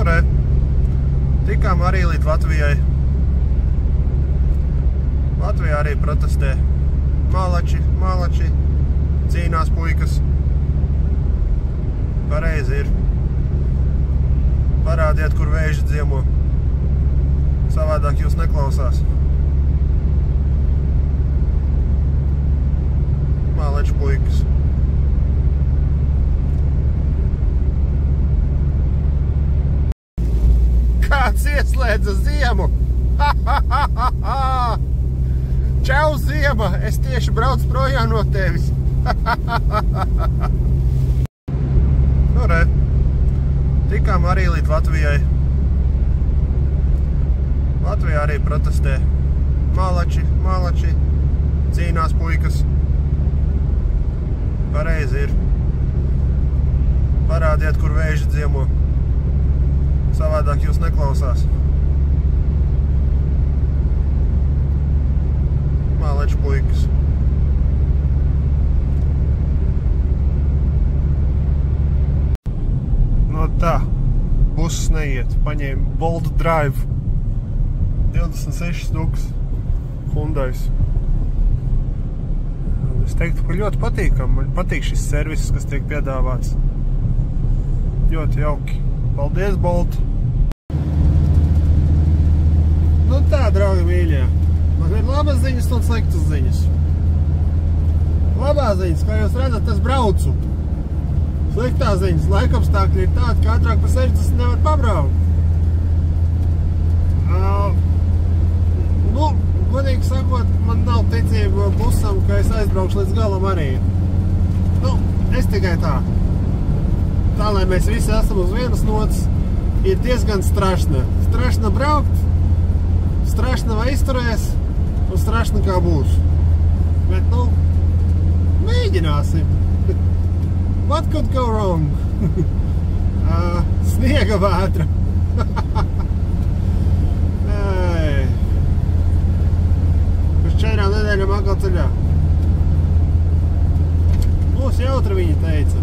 Nu, re. Tikām arī līdz Latvijai. Latvijā arī protestē. Malači, cīnās puikas. Pareizi ir. Parādiet, kur vēži dziemo. Savādāk jūs neklausās. Malači puikas. Kāds ieslēdza ziemu? Čau, ziema! Es tieši braucu projām no tevis. Nu, re. Tikām arī līdz Latvijai. Latvijā arī protestē. Malači, cīnās puikas. Pareizi ir. Parādiet, kur vēži dziemo. Savādāk jūs neklausās. Malači puikas. No tā, buss neiet. Paņēma Bolt Drive. 26 stūks. Hyundais. Es teiktu, ka ļoti patīkam. Man patīk šis servis, kas tiek piedāvāts. Ļoti jauki. Paldies, Bolt! Nu tā, draugi mīļie. Man ir labas ziņas un sliktas ziņas. Labā ziņas, kā jūs redzat, es braucu. Sliktā ziņas, laikapstākļi ir tādi, ka ātrāk par 60 nevar pabraukt. Nu, godīgi sakot, man nav ticība busam, ka es aizbraukšu līdz galam arī. Nu, es tikai tā. Tā, lai mēs visi esam uz vienas notas, ir diezgan strašna. Strašna braukt, strašna vai izturēs, un strašna kā būs. Bet, nu, mēģināsim. What could go wrong? Sniega vētra. Pēc 4 nedēļām atkal ceļā. Būs jautri, viņi teica.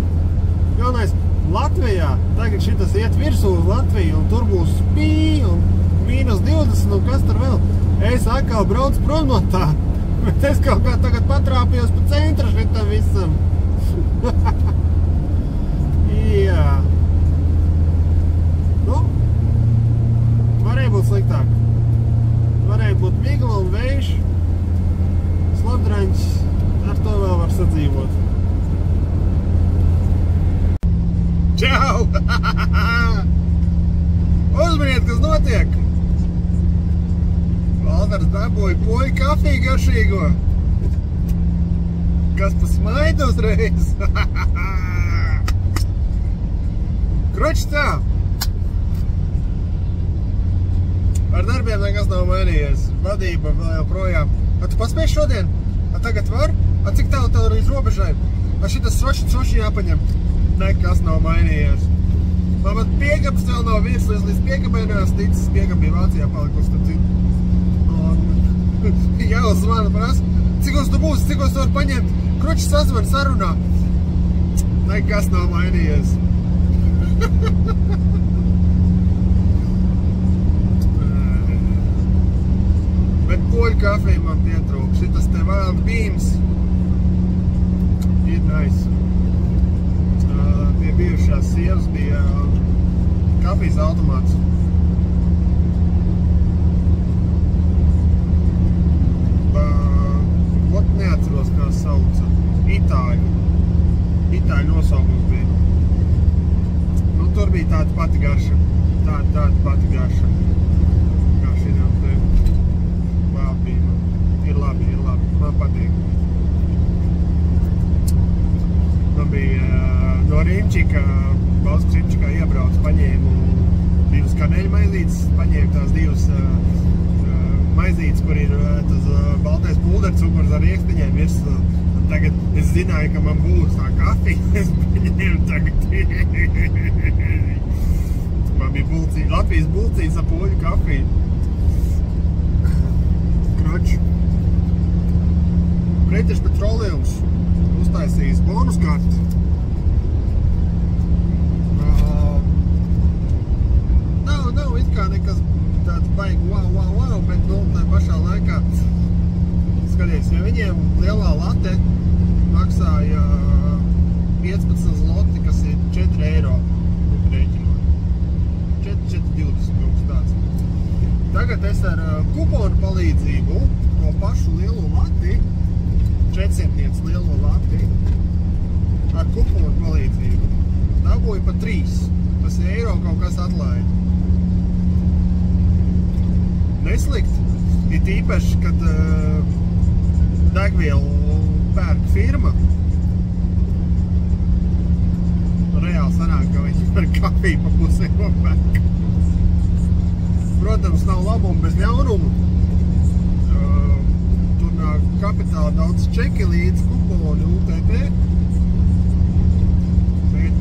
Galvenais, Latvijā tagad šitas iet virsū uz Latviju, un tur būs spī, un -20, un kas tur vēl. Es atkal braucu prom no tā, bet es kaut kā tagad patrāpījos pa centra šitam visam. Jā. Nu, varēja būt sliktāk. Varēja būt migla un vējš. Slapdraņķis, ar to vēl var sadzīvot. Čau! Uzmaniet, kas notiek! Valdars dabūja poļu kafiju garšīgo. Kas pa smaidu uzreiz? Kroč tā! Ar darbiem nekas nav mainījies. Vadība vēl joprojām. Tu paspēj šodien? Tagad var? Cik tālu tev līdz robežai? Šitas soši jāpaņem? Nekas nav mainījies. Man pat piegabas vēl nav virs, līdz piegabai neesmu ticis. Piegaba bija Vācijā palikusi, tad citu. Jāuzvana prasa. Cikos tu būsi, cikos tu var paņemt? Kroči sazvan, sarunā. Nekas nav mainījies. Bet poļu kafiju man pietrūk. Šitas te Wild Beams ir nice. Pie bijušās sievas bija kafijas automāts. Neatceros, kā sauca. Itāļu nosaukums bija. Nu, tur bija tāda pati garša. Tāda pati garša. Kā šitām te vāpīma. Ir labi. Man patīk. Man bija no Rimčika, Balskas Rimčikā iebrauc, paņēmu 2 kaneļu maizītes, paņēmu tās 2 maizītes, kur ir tas baltais puldercukurs ar riekstiņiem virs. Tagad es zināju, ka man būs tā kafija, es paņēmu tagad. Man bija Latvijas bulcīts ar poļu kafiju. Kroč. British Petroleums uztaisījis bonus karti. baigi wow, bet, nu, tā pašā laikā, skaties, ja viņiem lielā late maksāja 15 zloti, kas ir 4 eiro, rēķinot. 4,20 mums tāds. Tagad es ar kuponu palīdzību to pašu lielo lati, 400 lielo lati, ar kuponu palīdzību dabūju pa 3. Tas ir eiro kaut kas atlaida. Neslikt. Ir īpaši, kad degvielu pērk firma. Reāli sanāk, ka viņi ar kafiju pa pusē nopērk. Protams, nav labumu bez ļaunumu. Tur nāk kapitāli daudz čeki līdz kuponi UTP. Bet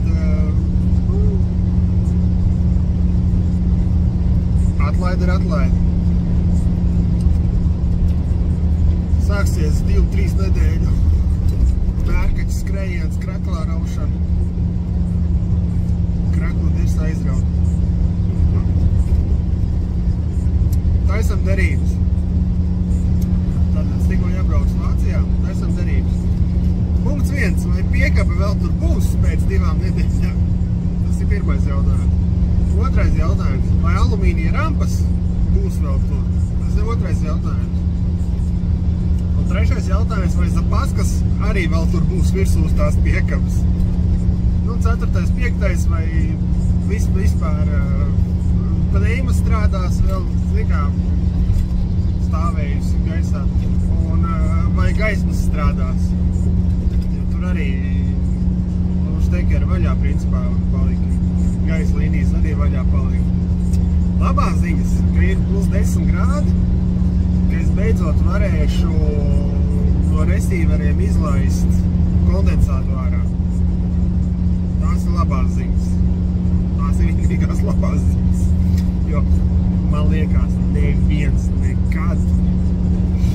atlaid ir atlaid. Sāksies 2-3 nedēļu mērkaķu skrējiens, kraklā raušana. Kraklu dirsa aizraut. Taisam derības. Tātad tikko iebrauks Vācijā, taisam derības. Punkts 1. Vai piekaba vēl tur būs pēc 2 nedēļām? Tas ir pirmais jautājums. Otrais jautājums. Vai alumīnija rampas būs vēl tur? Tas ir otrais jautājums. Un trešais jautājums. Vai zapaskas arī vēl tur būs virsū uz tās piekabas? Nu, 4., 5. vai vispār pneima strādās vēl, zikā, stāvējusi gaisā. Un vai gaismas strādās? Jo tur arī štekeri vaļā principā palika. Gaisa līnijas arī vaļā palika. Labās ziņas, ka ir +10 grādi, ka es beidzot varēšu no resīveriem izlaist kondensātu ārā. Tās ir labās ziņas. Tās ir vienīgās labās ziņas. Jo man liekas, neviens nekad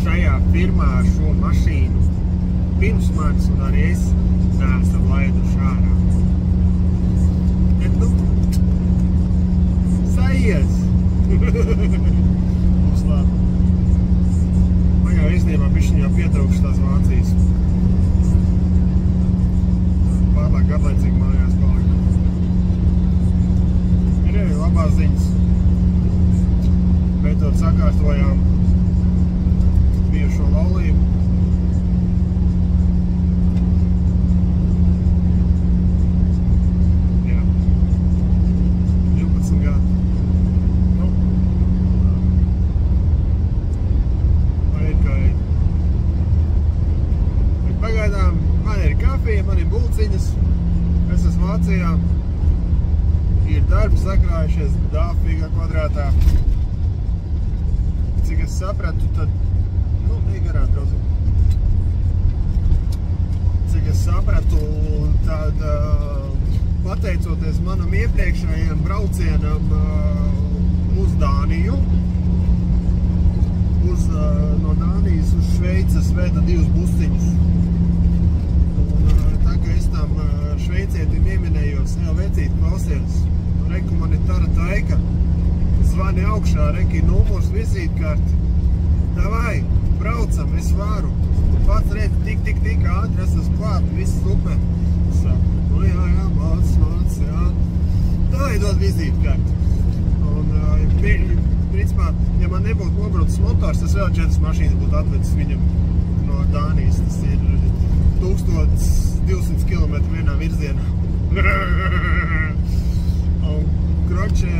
šajā firmā šo mašīnu pirms manis un arī es neesam laiduši ārā. Bet nu, sajies! Mums labi. Man jau īstenībā bišķiņ jau pietrūkst tās Vācijas. Pārlāk garlaicīgi mājās palika. Ir arī labās ziņas. Beidzot sakārtojām bijušo laulību. Jā. 12 gadi. Nu. Man ir kā ir. Bet pagaidām man ir kafija, man ir bulciņas. Es esmu Vācijā. Ir darbi sakrājušies dāfīgā kvadrātā. Cik es sapratu, tad, nu, garām draudzīgi. Cik es sapratu, tad pateicoties manam iepriekšējiem braucienam uz Dāniju, no Dānijas uz Šveices veda 2 busiņus. Un tā, ka es tam šveicietim ieminējos, jau vecīt klausies, reku man ir tara taika, zvani augšā, reki numurs, vizītkarti. Davai, braucam, es varu. Pats redz, tik, ātri, es esmu klāt, viss super. Saku, nu jā, māc, jā. Davai dod vizītkarti. Un, principā, ja man nebūtu nobrucis motors, es vēl 4 mašīnas būtu atvedis viņam no Dānijas. Tas ir 1200 km vienā virzienā. Un, kroče,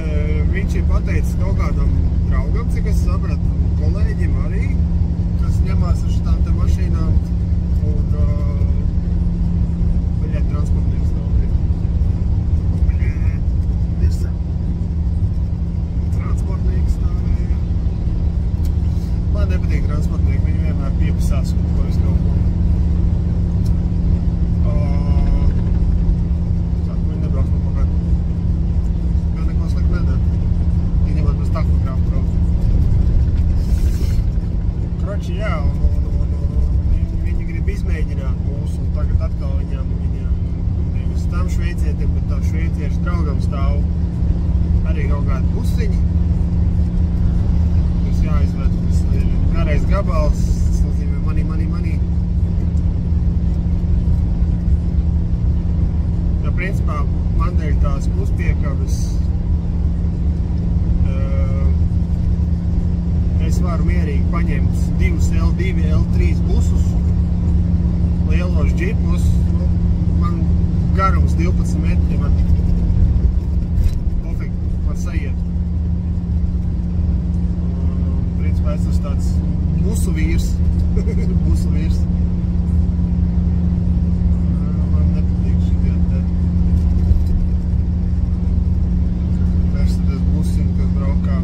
viņš ir pateicis kaut kādam draugam, cik es sapratu, kolēģim arī, kas ņemās ar šitām te mašīnām. Un, baļēt, transportnieks nav bija. Baļēt, visam. Transportnieks nav bija. Man nepatīk transportnieki, viņi vienmēr piepasās, ko es kaut ko. Saka, viņi nebrauks man pakaļ. Gan neko slikt nedara. Viņi man bez tachografu brauc. Kroči, jā, un viņi grib izmēģināt mūsu, un tagad atkal viņam nevis tam šveicietim, bet tam šveiciešu draugam stāv arī kaut kādi busiņi. jāizved. Tas ir garais gabals, tas nozīmē money. Ja principā man dēļ tās puspiekabes es varu mierīgi paņemt 2 L2, L3 busus, lielos džipus, man garums 12 metri, man sajiet. Principā es esmu tāds busu vīrs. Man nepatīk šitie te Mercedes busiņi, kas braukā.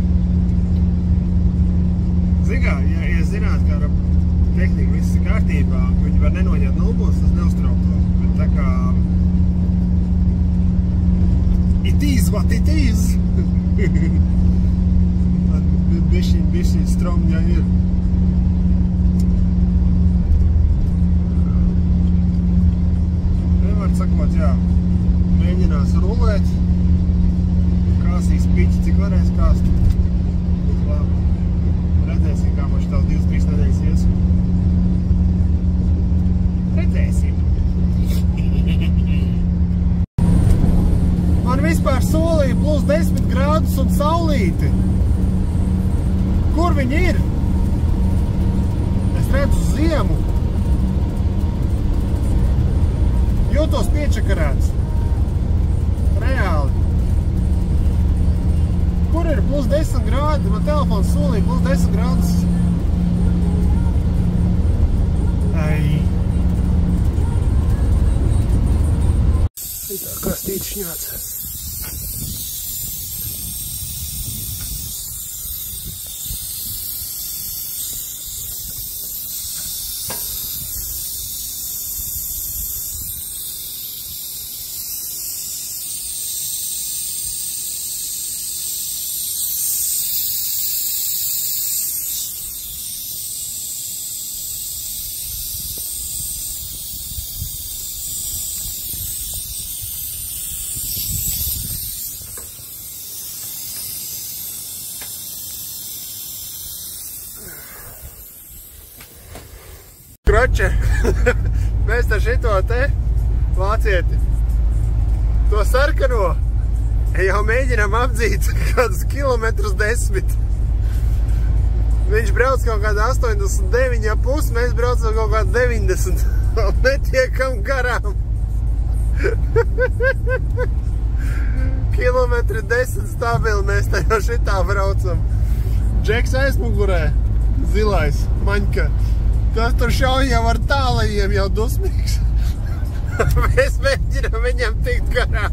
Zigā, ja zināt, ka ar tehniku viss ir kārtībā, viņi var nenoņemt nulbos, tas neuztrauktos. Bet tā kā it is what it is. Bišķiņ stromņa ir. Vienmēr sakot, jā, mēģinās rulēt, kāsīs piķi, cik varēs kāst. Redzēsim, kā man šitās 2-3 nedēļas ies. Redzēsim. Man vispār solīja plus 10 grādus un saulīti. Kur viņi ir? Es redzu ziemu. Jūtos piečakarēts. Reāli. Kur ir plus 10 grādi? Man telefons solīja plus 10 grādus. Ai. Tā kā stīts šņāts. Kroče, mēs ar šito te vācieti, to sarkano, jau mēģinām apdzīt kādus kilometrus 10. Viņš brauc kaut kādā 89,5, mēs braucam kaut kādā 90. Netiekam garām. Kilometri 10 stabili, mēs te jau šitā braucam. Džeks aizmugurē, zilais, maņka. Tas tur šauj jau ar tālajiem, jau dusmīgs. Mēs mēģinām viņam tikt garām.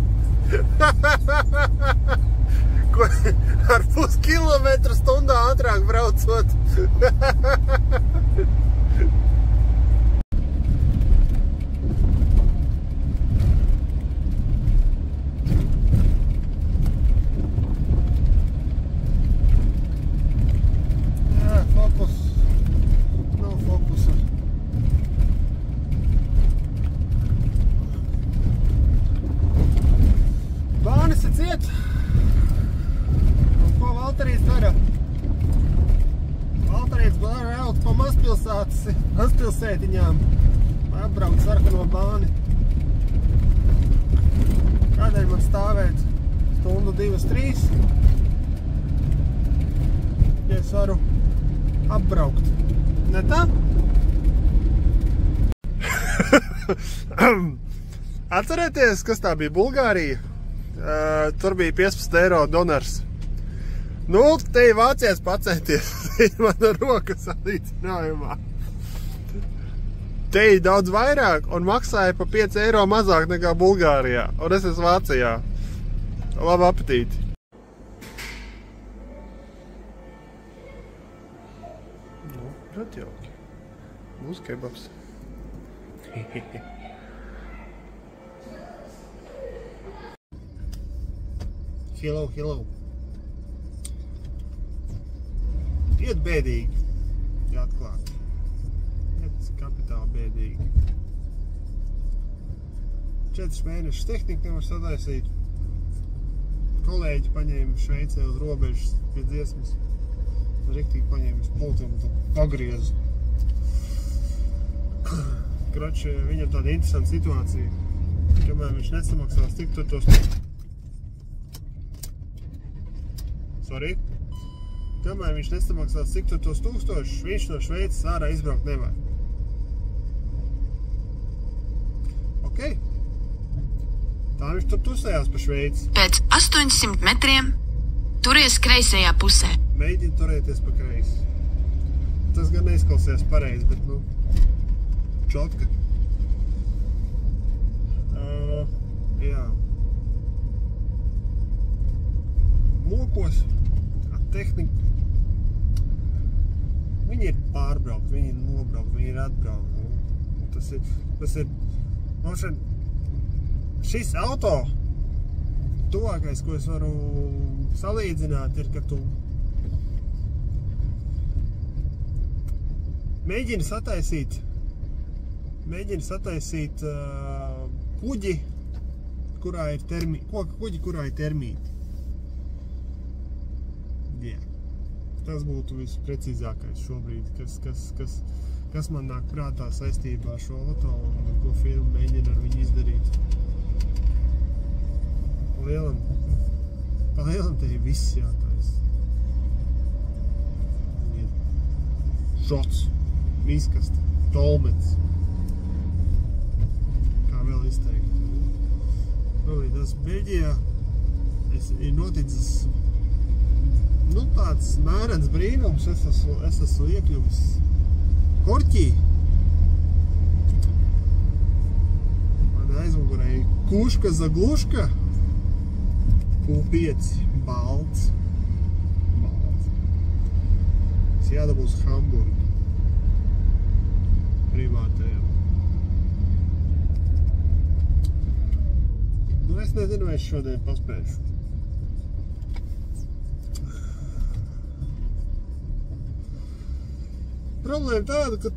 Ar puskilometru stundā ātrāk braucot. Mazpilsētiņām apbraukt sarkano bāni. Kādēļ man stāvēt stundu 2-3, ja es varu apbraukt. Ne tā? Atcerieties, kas tā bija Bulgārija? Tur bija 15 eiro donars. Nu, te ir vācies pacenties. Mana roka salīdzinājumā. Te ir daudz vairāk un maksāja pa 5 eiro mazāk nekā Bulgārijā. Un es esmu Vācijā. Labu apetīti! Nu, ļoti jauki. Būs kebabs. Hello. Iet bēdīgi, ja atklāt. Iet kapitāli bēdīgi. 4 mēnešus tehniku nevar sataisīt. Kolēģi paņēma Šveicē uz robežas pie dziesmas. riktīgi paņēmu uz pulti un tad pagriezu. Kroči, viņam tāda interesanta situācija. Kamēr viņš nesamaksās tik tos... Kamēr viņš nesamaksās cik tos 1000, viņš no Šveices ārā izbraukt nevar. Ok. Tā viņš tur tusējās pa Šveici. Pēc 800 metriem turies kreisajā pusē. Mēģina turēties pa kreisi. Tas gan neizklausījās pareizi, bet, nu, čotka. Jā. Lokos, ar tehniku. Viņi ir pārbraukt, viņi ir nobraukt, viņi ir atbraukt. Tas ir, šis auto, tuvākais, ko es varu salīdzināt, ir, ka tu mēģini sataisīt kuģi, kurā ir termīti. Jā. Tas būtu visprecīzākais šobrīd, kas man nāk prātā saistībā ar šo auto un ko firma mēģina ar viņu izdarīt. Pa lielam te ir viss jātais. Šots, miskasta, tolmets. Kā vēl izteikt. Tas Beļģijā ir noticis tāds mērens brīnums. Es esmu iekļuvis Korķī. Man aizmugurē Kuška Zagluška. Q5 balts. Es jādabūs Hamburgu. Privātajam. Nu, es nezinu, vai es šodien paspēšu. Problēma tāda, ka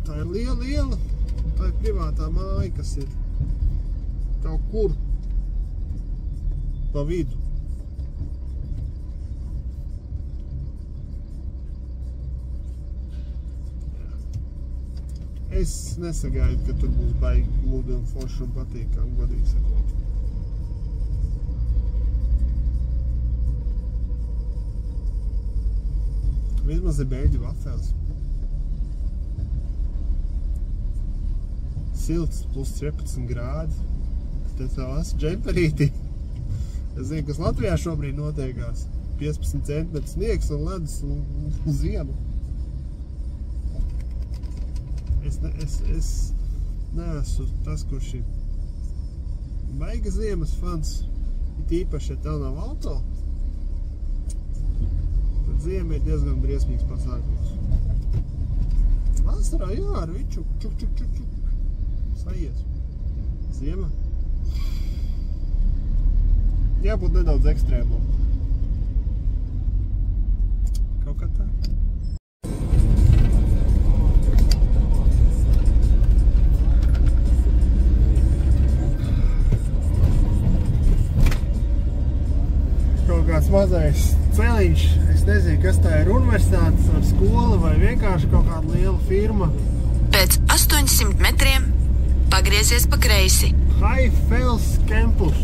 tā ir liela, tā ir privātā māja, kas ir kaut kur pa vidu. Es nesagaidu, ka tur būs baigi gludi un forši un patīkami, godīgi sakot. Vismaz ir Beļģu vafels. Silts plus 14 grādi. Te tā esmu džemperītī. Es zinu, kas Latvijā šobrīd notiekās. 15 centimetri sniegs un ledus un ziema. Es neesmu tas, kurš ir baiga ziemas fans. Tīpaši, ja tev nav auto. Tad ziema ir diezgan briesmīgs pasākums. Vasarā, jā, ar viču, čuk. Sajies. Ziema. Jābūt nedaudz ekstrēmam. Kaut kā tā. Kāds mazais celiņš, es nezinu, kas tā ir universitātes vai skola vai vienkārši kaut kāda liela firma. Pēc 800 metriem pagriezies pa kreisi. Highfels Campus.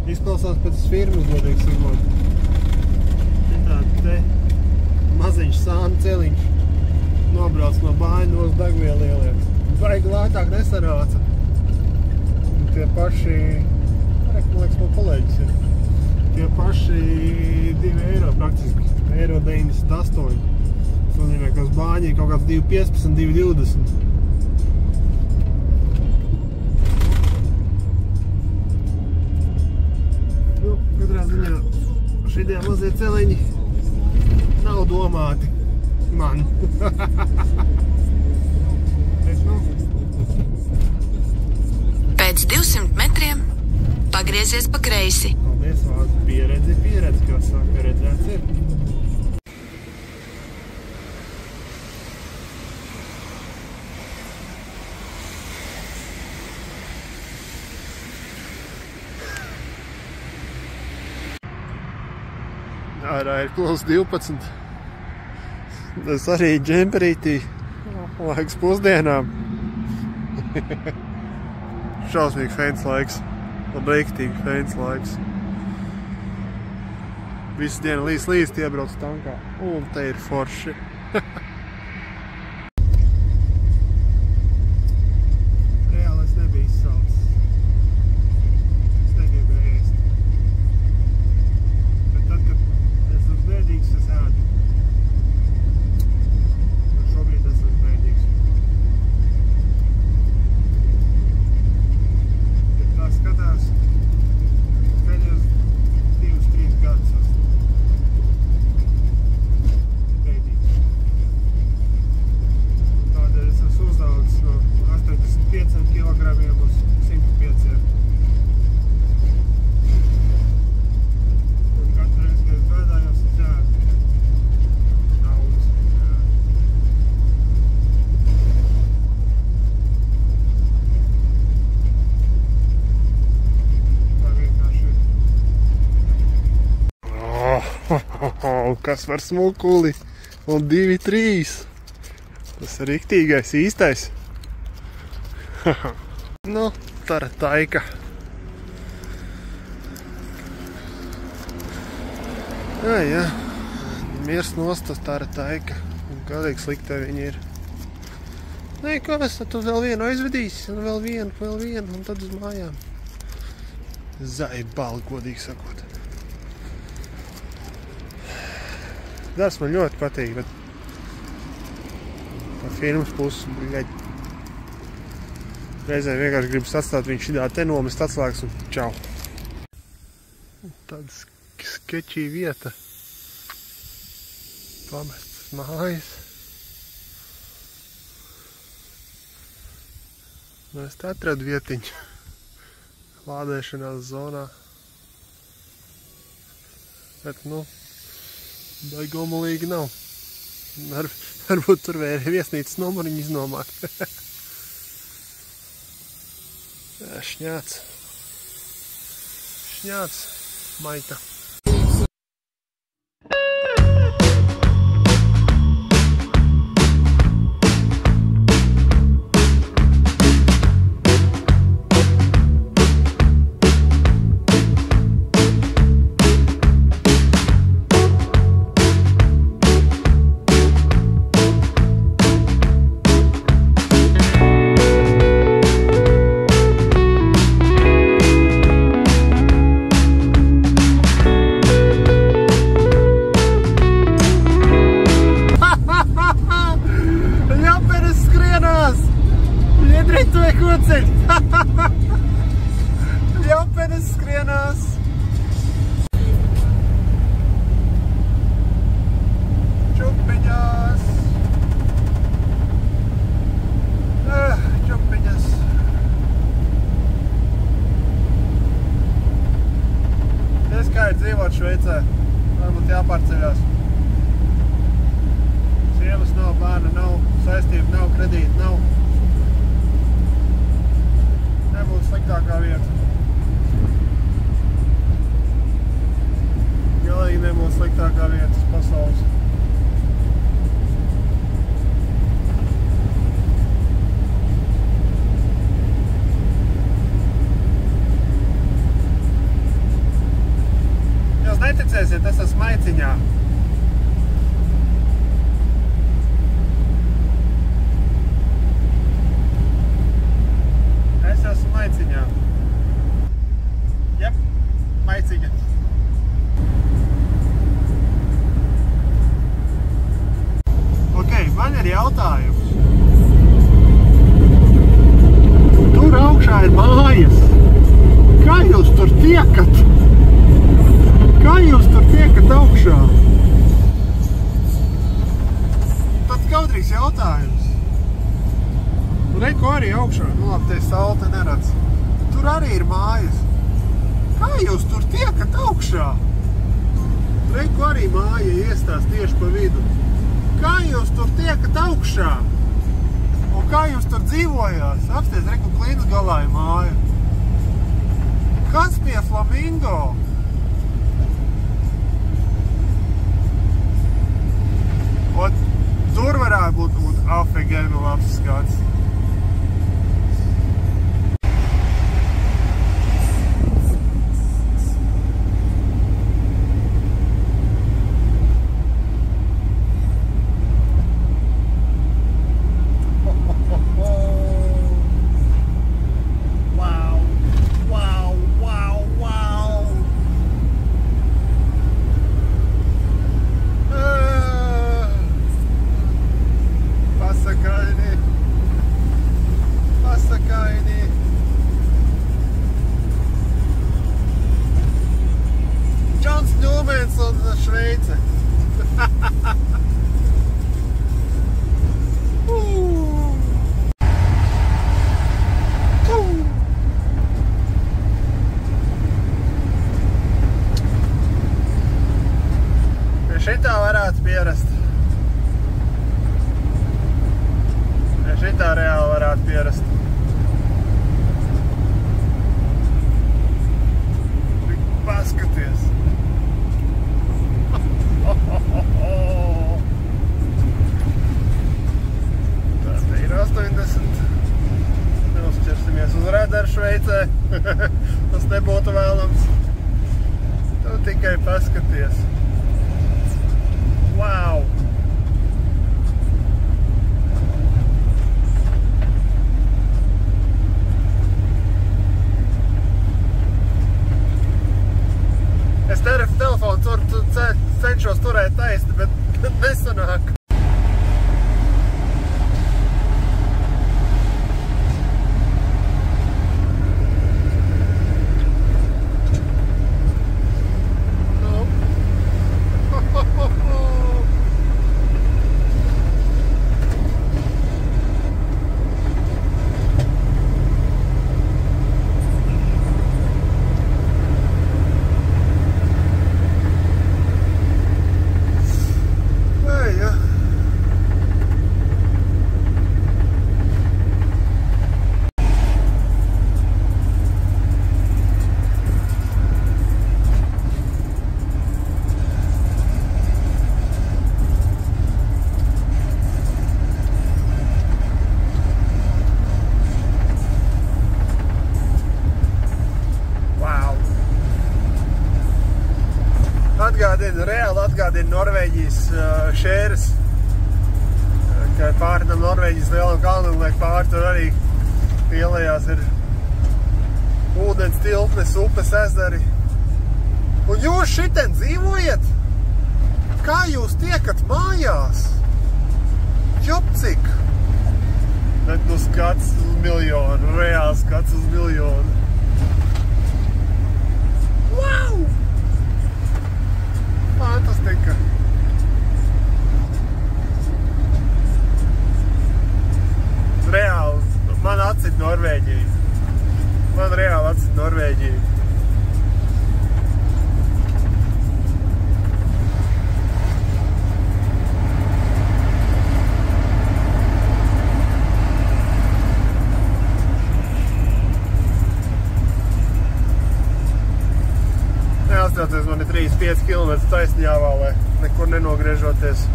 Izklausās pēc firmas, godīgi sakot. Tāda te maziņš sāna celiņš nobrauc no Bāņos degviellieliem. Baigi lētāk nesanāca. Un tie paši, man liekas, man kolēģis ir. Tie paši 2 eiro praktiski, eiro 98. Tas nozīmē, ka uz Bāņi ir kaut kāds 2,15, 2,20. Nu, katrā ziņā šitie mazie celiņi nav domāti man. Bet, nu. Pēc 200 metriem pagriezies pa kreisi. Paldies, vārds pieredzi, kā saka, redzēts ir. Ārā ir +12. Es arī džemperītī. Laiks pusdienām. Šausmīgi feins laiks. Rīktīgi feins laiks. Visu dienu līdz iebrauc tankā. Un te ir forši. Reāli es nebiju izsalcis. Es negribēju ēst. Bet tad, kad es esmu bēdīgs, es ēdu. Un šobrīd es esmu bēdīgs. Ja tā skatās, pēdējos 2-3 gadus esmu bēdīgs. Tādēļ es esmu uzdaudzis no 85 kilogramiem uz 105. Un katru reizi, kad es bēdājos, es ēdu daudz. Tā vienkārši ir. Kas var smukuli? Un 2-3. Tas ir riktīgais, īstais. Nu, tara taika. Jā. Miers nost, tas tara taika. Un kādīgi sliktē viņi ir. Nē, kas, tu vēl vienu aizvedīsi, un vēl vienu, un tad uz mājām. Zaibali, godīgi sakot. Darbs man ļoti patīk, bet pa firmas puses, reizē vienkārši gribas atstāt viņu šidā te nomest atslēgas un čau. Tāda skečī vieta. Pamestas mājas. Es te atradu vietiņu. Lādēšanās zonā. Bet, baigomulīgi nav. Varbūt tur vēl viesnīcas numuriņu iznomāt. Šņāts. Maita. Ļaupenes skrienās. Čupiņās. Čupiņas. Es kā ir dzīvot Šveicē. Varbūt jāpārceļās. Sievas nav, bērna nav, saistība nav, kredīta nav. Nebūtu sliktākā vieta. Galīgi nebūtu sliktākā vieta uz pasaules. Jūs neticēsiet, es esmu Maiciņā. Es esmu Maiciņā. Jep, Maiciņa. Man ir jautājums. Tur augšā ir mājas. Kā jūs tur tiekat? Kā jūs tur tiekat augšā? Tad kaudrīgs jautājums. Reiko arī augšā. Labi, te saule te neredz. Tur arī ir mājas. Kā jūs tur tiekat augšā? Reiko arī māja iestās tieši pa vidu. Kā jūs tur tiekat augšā? Un kā jūs tur dzīvojās? Apsties, reku klīnas galā ir māja. Kas pie Flamingo? Un tur varētu būt afigēnu labs skats. Šveice. Pie šitā varētu pierast. Pie šitā reāli varētu pierast. Paskaties. Tā ir 80. Neuzķersimies uz radaru Šveicē. Tas nebūtu vēlams. Tu tikai paskaties. Wow! Es telefonu cenšos turēt taisni, bet nesanāk. Reāli atgādina Norvēģijas šēras, ka pāri tam Norvēģijas lielam kalnam liek pāri, tur arī lielajās ir ūdens tilpnes, upes, ezeri. Un jūs šitien dzīvojat? Kā jūs tiekat mājās? Jopcik! Bet nu skats uz miljonu, reāli skats uz miljonu. Wow! Fantastika! Reāli, man atcīt Norvēģiju. Man reāli atcīt Norvēģiju. Neatstauties, man ir 3-5 km taisni jāvālē, nekur nenogriežoties.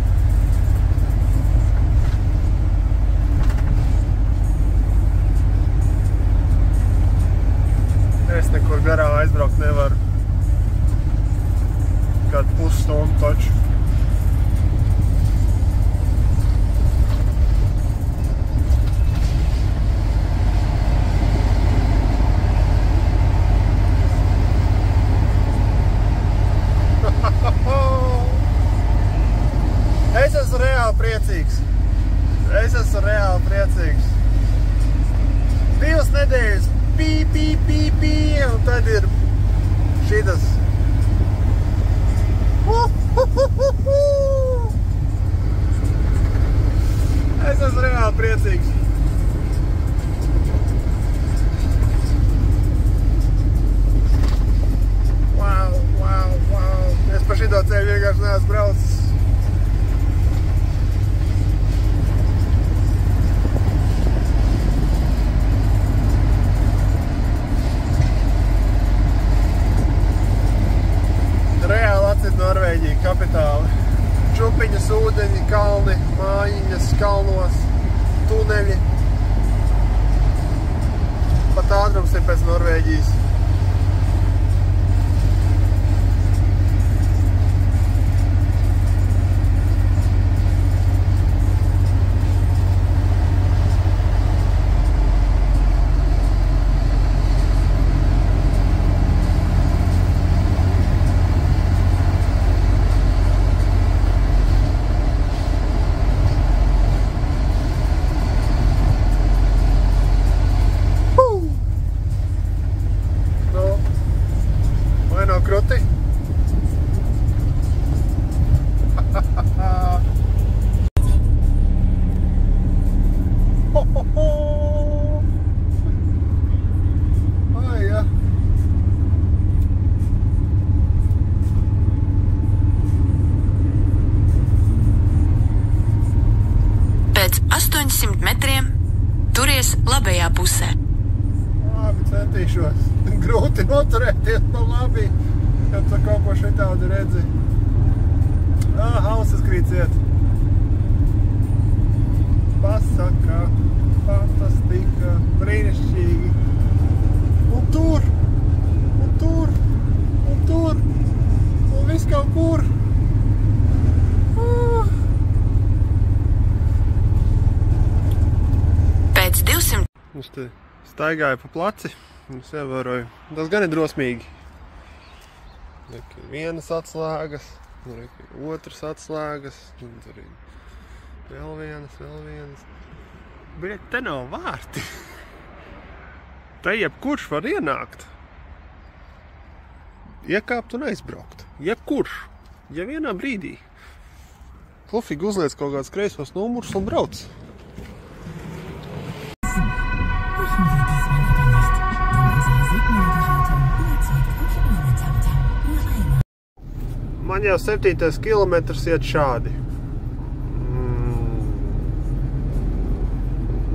Es nekur garā aizbraukt nevaru. Kādu pusstundu taču. Es esmu reāli priecīgs. Divas nedēļas pī, un tad ir šitas. Es esmu reāli priecīgs. Wow. Es pa šito ceļu vienkārši neesmu braucis. Reāli atcīt Norvēģiju, kapitāli. Čup. upiņas, ūdeņi, kalni, mājiņas, kalnos, tuneļi. Pat ātrums ir pēc Norvēģijas. Kroti. Ai, ja. Pēc 800 metriem turies labajā pusē. Labi, centīšos. Grūti noturēties pa labi, kad tu kaut ko šitādu redzi. Hausas krīciet. Pasaka, fantastika, brīnišķīgi. Un tur, un viss kaut kur. Pēc 200. Es te staigāju pa placi. Es ievēroju, tas gan ir drosmīgi. Tur ir vienas atslēgas, tur ir otras atslēgas, un tur ir vēl vienas. Bet te nav vārti. Te jebkurš var ienākt. Iekāpt un aizbraukt. Jebkurš. Ja vienā brīdī. Klufīgi uzliec kaut kāds kreisos numurus un brauc. Man jau 7. kilometrs iet šādi.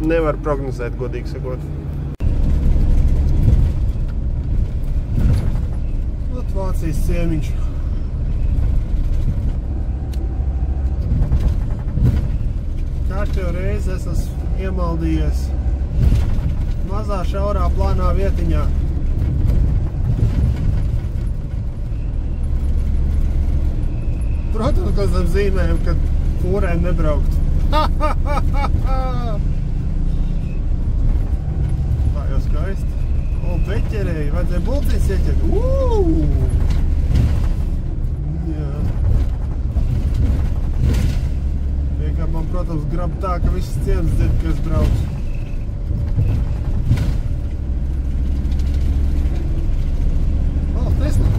Nevar prognozēt, godīgi sakot. Vācijas ciemiņš. Kārtējo reizi es esmu iemaldījies mazā šaurā plānā vietiņā. Protams, ka zem zīmēm, kad fūrēm nebraukt. Tā jau skaisti. O, beķerēji, vajadzēja bulciņas ieķert. Jā. Vienkār man, protams, grab tā, ka viss ciems dzird, ka es braucu. O, Tesla.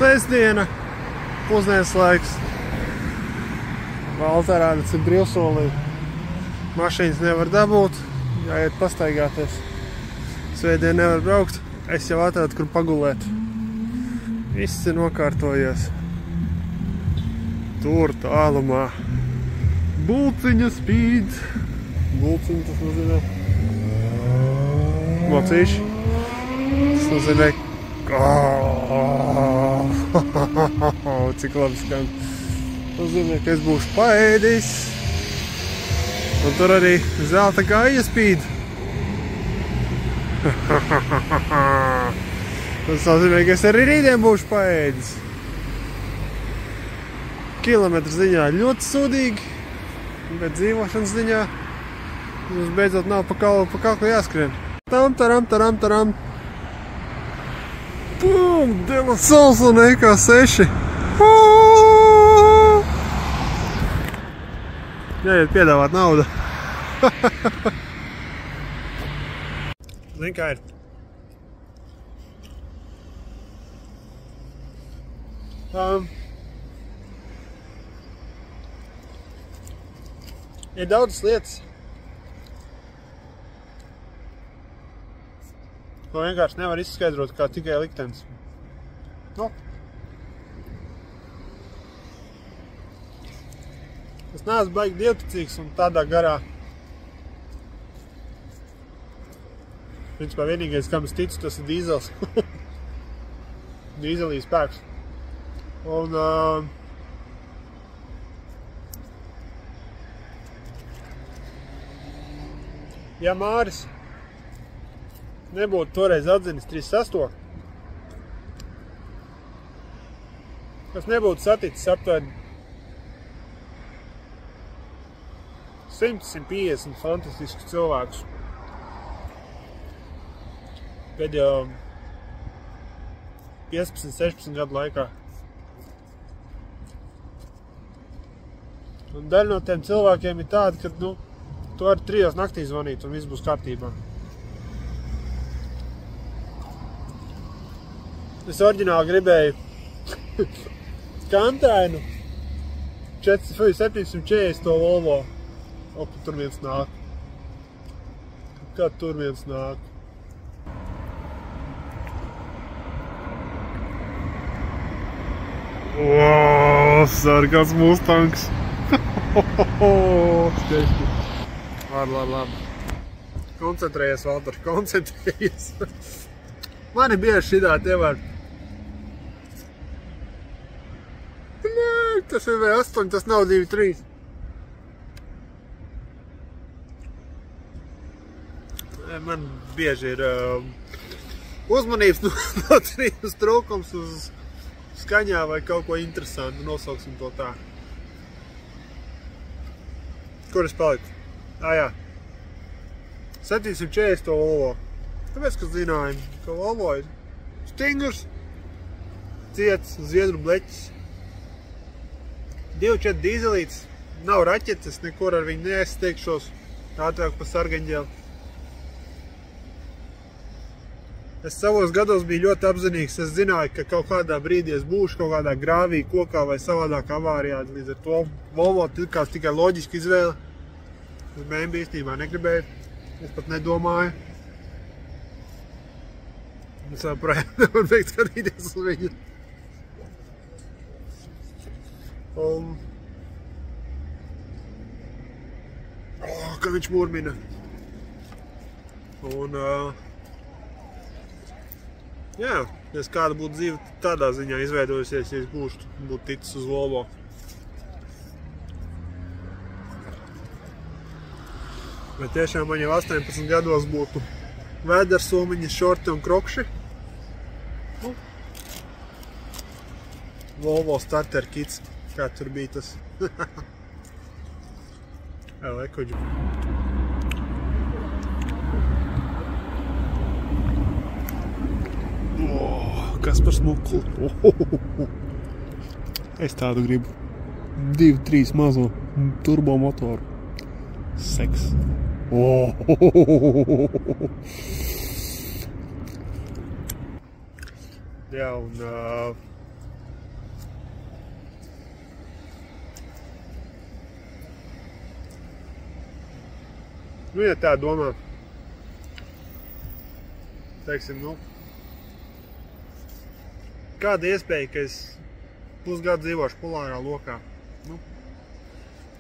Sestdiena, pusdienas laiks. Valterā redz ir brīvsolī. Mašīnas nevar dabūt, jāiet pastaigāties. Svētdien nevar braukt, es jau atradu, kur pagulēt. Viss ir nokārtojies. Tur tālumā. Bulciņa spīd. Bulciņa tas nozīmē. Mocīši. Tas nozīmē. Cik labi skan. Tas nozīmē, ka es būšu paēdis. Un tur arī zelta gaja spīd. Tas nozīmē, ka es arī rītdien būšu paēdis. Kilometru ziņā ļoti sūdīgi, bet dzīvošanas ziņā mums beidzot nav pa kaklu jāskrien. Taram. Pum, Dela Sols un EK6. Jāiet piedāvāt naudu. Zini, kā ir. Ir daudzas lietas, ko vienkārši nevar izskaidrot kā tikai liktenis. No. Es neesmu baigi dievticīgs un tādā garā. Principā vienīgais, kam es ticu, tas ir dīzels. Dīzelī spēks. Un ja Māris nebūtu toreiz atzinis 36. Es nebūtu saticis aptuveni 100–150 fantastiskus cilvēkus. Pēdējo 15–16 gadu laikā. Un daļa no tiem cilvēkiem ir tāda, ka, tu vari 3 naktī zvanīt un viss būs kārtībā. Es oriģināli gribēju kantainu 740 Volvo. Tur viens nāk. Kā tur viens nāk? Sargāts Mustangs. Skaisti. Labi. Koncentrējies, Valter, koncentrējies. Mani bieži šidā tie var. Tas ir V8, tas nav 2.3. Man bieži ir uzmanības notrības trūkums uz skaņā vai kaut ko interesantu, nosauksim to tā. Kur es paliku? Jā. 740 Volvo. Tāpēc, ka zinājām, ka Volvo ir stingrs, ciets, zviedru bleķis. 2.4 dīzelītis, nav raķetes, nekur ar viņu neaizsteigšos, ātrāk pa sargaņģeli. Es savos gados biju ļoti apzinīgs, es zināju, ka kaut kādā brīdī es būšu kaut kādā grāvī, kokā vai savādāk avārijā, līdz ar to Volvo tikās tikai loģiski izvēle. Es BMW īstenībā negribēju, es pat nedomāju. Es joprojām nevaru beigt skatīties uz viņu. Kā viņš murmina. Un, jā, es kāda būtu dzīve tādā ziņā izveidojusies, ja es būtu ticis uz Volvo. Bet tiešām man jau 18 gados būtu vēdersomiņi, šorti un krokši. Volvo starter kits, kā tur bija tas. Lekuģi. Kas par smuklu? Es tādu gribu. 2.3 mazo turbo motoru. Seks. Jā, un ja tā domā, teiksim, kāda iespēja, ka es pusgadu dzīvošu polārā lokā?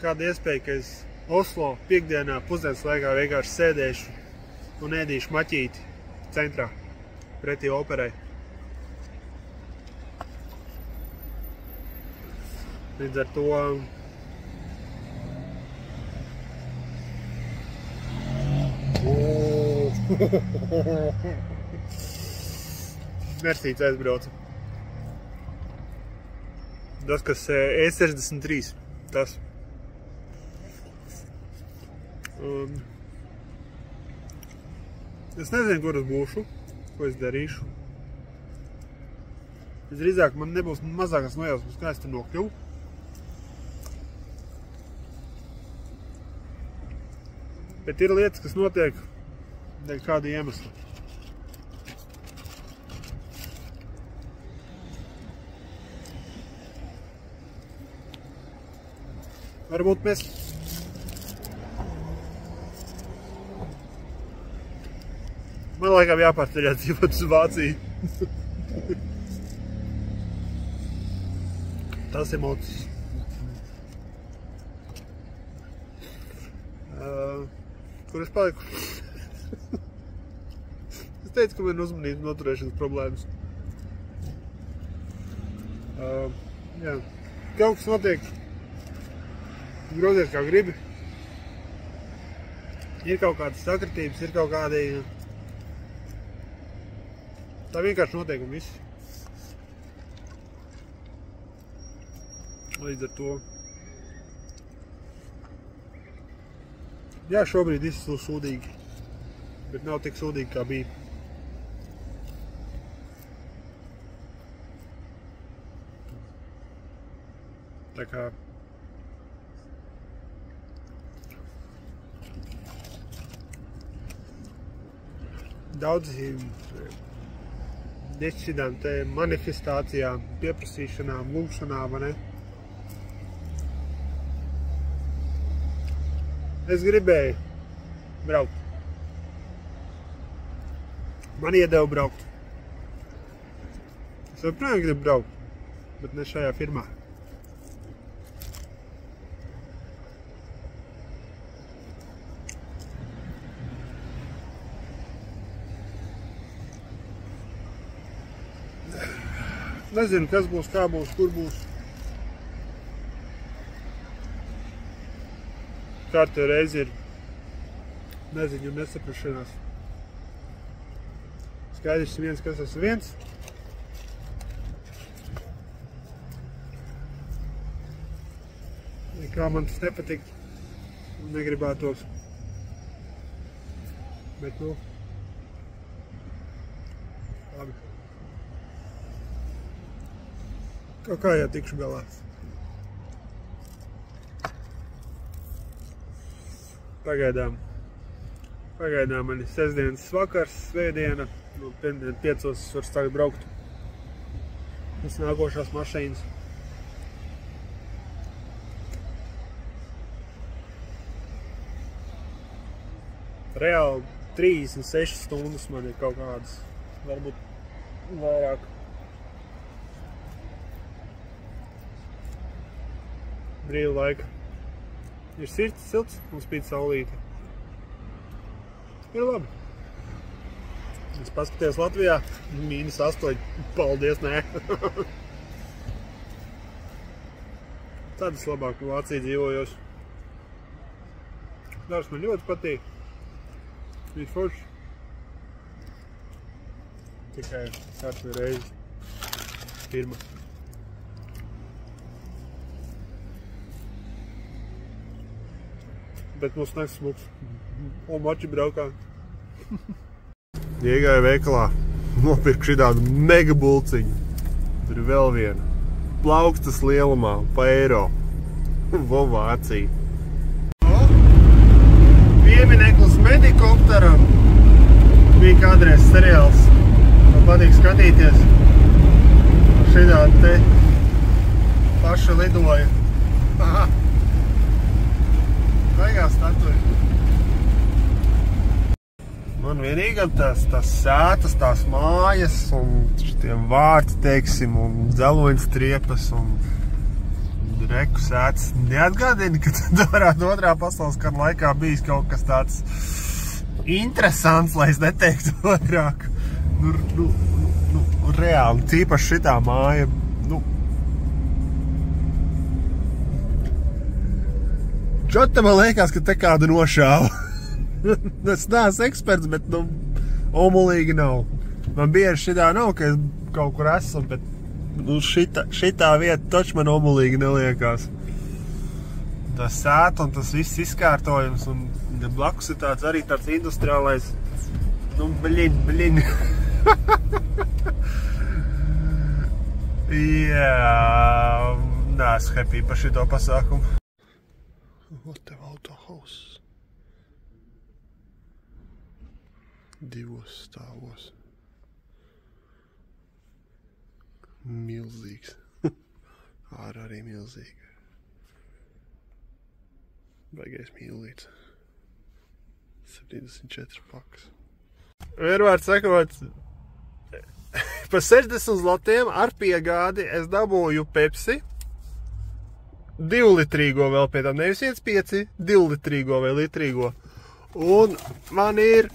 Kāda iespēja, ka es Oslo piekdienā pusdienas laikā vienkārši sēdēšu un ēdīšu maķīti centrā pretī operai? Līdz ar to Mersīts aizbrauca. Tas, kas E63, tas. Es nezinu, kur es būšu, ko es darīšu. Visdrīzāk man nebūs mazākās nojausmas, kā es te nokļuvu. Bet ir lietas, kas notiek dēļ kāda iemesla. Varbūt mēs man laikam jāpārceļās dzīvot uz Vāciju. Tas emocijas. kur es paliku. Es teicu, ka man ir uzmanības noturēšanas problēmas. Jā. Kaut kas notiek. Grozies kā gribi. Ir kaut kādas sakritības, ir kaut kādi... Tā vienkārši notiek un viss. Līdz ar to. Jā, šobrīd viss ir sūdīgi. Bet nav tik sūdīgi, kā bija. Tā kā... Daudzi šķidām te manifestācijām, pieprasīšanām, lūgšanām, vai ne? Es gribēju braukt. Man iedeva braukt. Es joprojām gribu braukt, bet ne šajā firmā. Nezinu, kas būs, kā būs, kur būs. Kārtē reizi ir neziņu un nesaprašanās. Skaidrs viens, kas esmu viens. Kā man tas nepatīk un negribētos. Bet, nu, labi. Kaut kā jau tikšu galā. Pagaidām man ir sestdienas vakars, svētdiena, nu, pirmdien 5 es varu tagad braukt. Tas nākošās mašīnas. Reāli 36 stundas man ir kaut kādas, varbūt vairāk. Brīva laika. Ir silts un spīd saulīte. Ir labi. Es paskaties Latvijā, -8. Paldies, nē. Tad es labāk Vācijā dzīvojos. Darbs man ļoti patīk. Ir forši. Tikai kārtvi reizi. Firma. Bet mums nāks smuks. Un moči braukā. Iegāju veikalā. Nopirku šitādu mega bulciņu. Tur ir vēl viena. Plaukstas lielumā pa eiro. Vācija. Piemineklis Medikopteram. Bija kādreiz seriāls. Man patīk skatīties. Šitādi te paša lidoja. Aha. Beigās statuja. Man vienīgam tās sētas, tās mājas un šitiem vārti, teiksim, un dzeloņas triepas un reku sētas neatgādina, ka tad varētu otrā pasaules kara laikā bijis kaut kas tāds interesants, lai es neteiktu vairāk. Reāli, tīpaši šitā māja, Čota man liekas, ka te kādu nošāva. Es neesmu eksperts, bet, omulīgi nav. Man bieži šitā nav, ka es kaut kur esmu, bet šitā vieta taču man omulīgi neliekās. Tas sēta un tas viss izkārtojums un blakus ir tāds arī tāds industriālais, bļin. Jā, neesmu happy par šito pasākumu. What the autohaus? 2 stāvos. Milzīgs. Ārā arī milzīga. Baigais mīlīts. 74 paks. Vienmēr sakot, pa 60 zlotiem ar piegādi es dabūju Pepsi 2-litrīgo vēl pie tam, nevis 1,5, 2-litrīgo vai litrīgo. Un man ir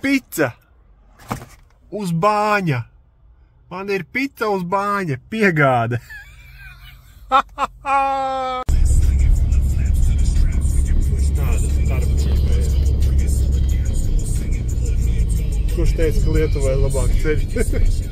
pica uz bāņa. Man ir pica uz bāņa, piegāde. Kurš teica, ka Lietuvai labāk ceļi?